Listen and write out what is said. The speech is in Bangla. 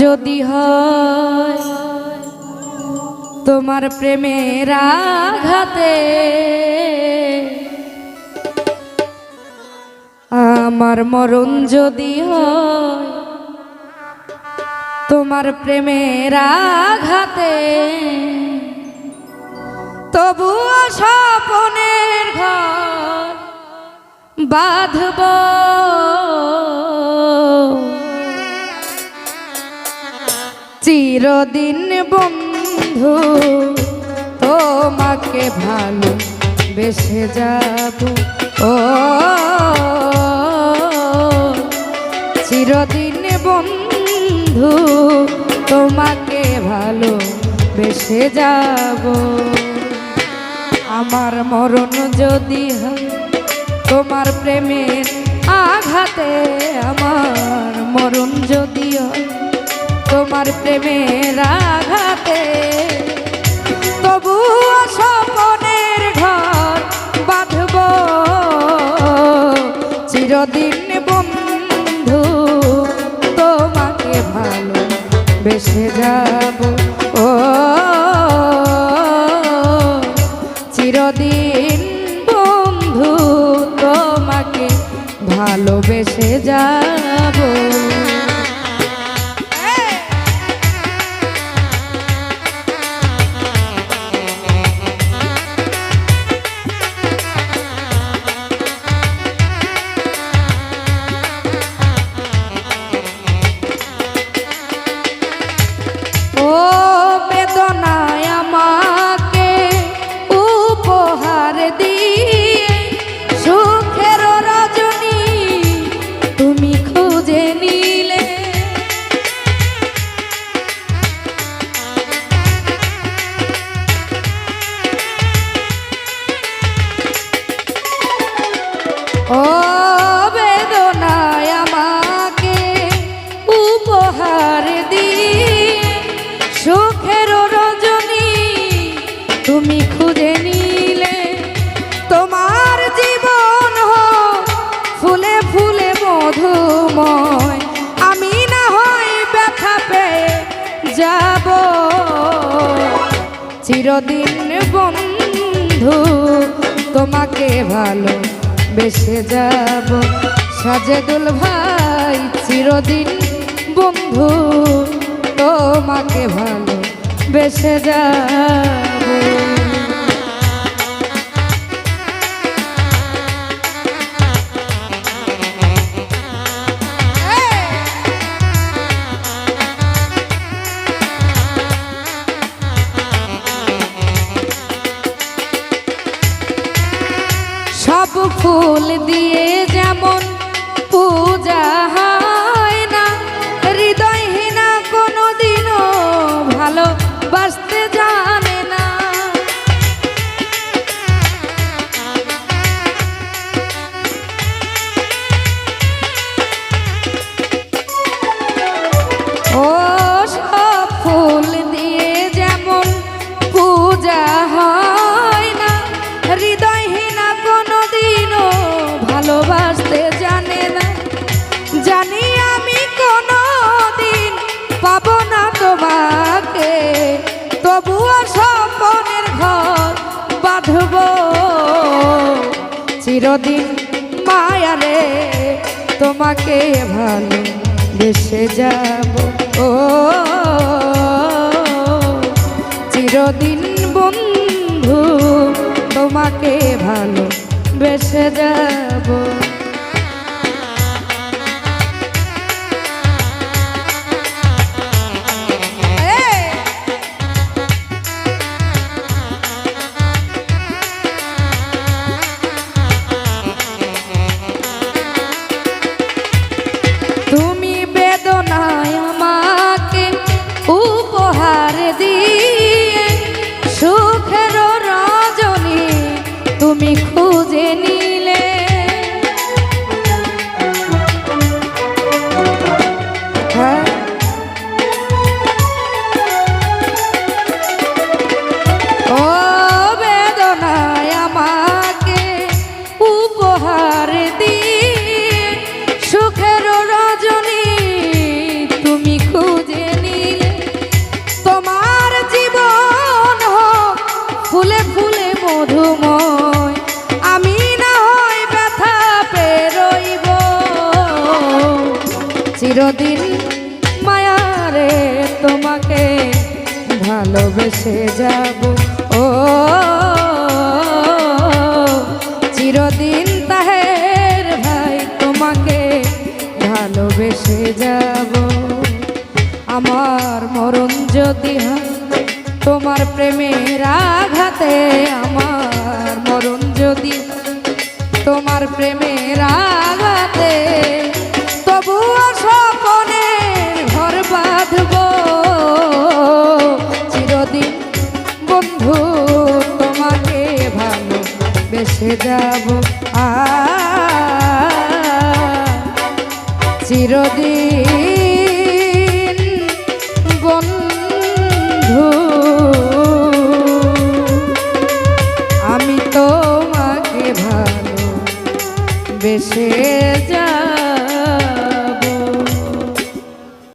যদি হয় তোমার প্রেমের আঘাতে আমার মরণ যদি হয় তোমার প্রেমের আঘাতে তবুও স্বপ্নের ঘর বাঁধব চিরদিন বন্ধু তোমাকে ভালো বেসে যাব ও চিরদিন বন্ধু তোমাকে ভালো বেসে যাব আমার মরণ যদি হয় তোমার প্রেমের আঘাতে আমার মরণ যদি হয় তোমার প্রেমের আঘাতে তবুও স্বপ্নের ঘর বাঁধব চিরদিন বন্ধু তোমাকে ভালো বেসে যাব ও চিরদিন বন্ধু তোমাকে ভালোবেসে যাব ও বেদনায় আমাকে উপহার দিয়ে সুখের রজনী তুমি খুঁজে নিলে তোমার জীবন হোক ফুলে ফুলে মধুময় আমি না হয় ব্যথা পেয়ে যাব চিরদিন বন্ধু তোমাকে ভালো বেসে যাব সাজেদুল ভাই চিরদিন বন্ধু তোমাকে ভালো বেসে যাব সব ফুল দিয়ে যেমন পূজা হয় না হৃদয়হীনা কোনোদিনও ভালোবাসতে জানে না ও সব ফুল দিয়ে যেমন পূজা হয় না হৃদয়হীনা কোনোদিনও ভালোবাসতে জানে না জানি আমি কোনোদিন পাবো না তোমাকে তবুও স্বপ্নের ঘর বাঁধব চিরদিন মায়ারে তোমাকে ভালো বেসে যাব ও চিরদিন বন্ধু তোমাকে ভালো বেসে যাব তুমি বেদনায় আমাকে উপহার দিয়ে সুখের রজনী তুমি খুঁজে নিলে চিরদিন মায়ারে তোমাকে ভালোবেসে যাব ও চিরদিন তাহের ভাই তোমাকে ভালোবেসে যাব আমার মরণ যদি হয় তোমার প্রেমের আঘাতে আমার মরণ যদি তোমার প্রেমের আঘাতে তবুও স্বপনের ঘর বাঁধব চিরদিন বন্ধু তোমাকে ভালো বেসে যাব চিরদিন বন্ধু আমি তোমাকে ভালো বেসে যাব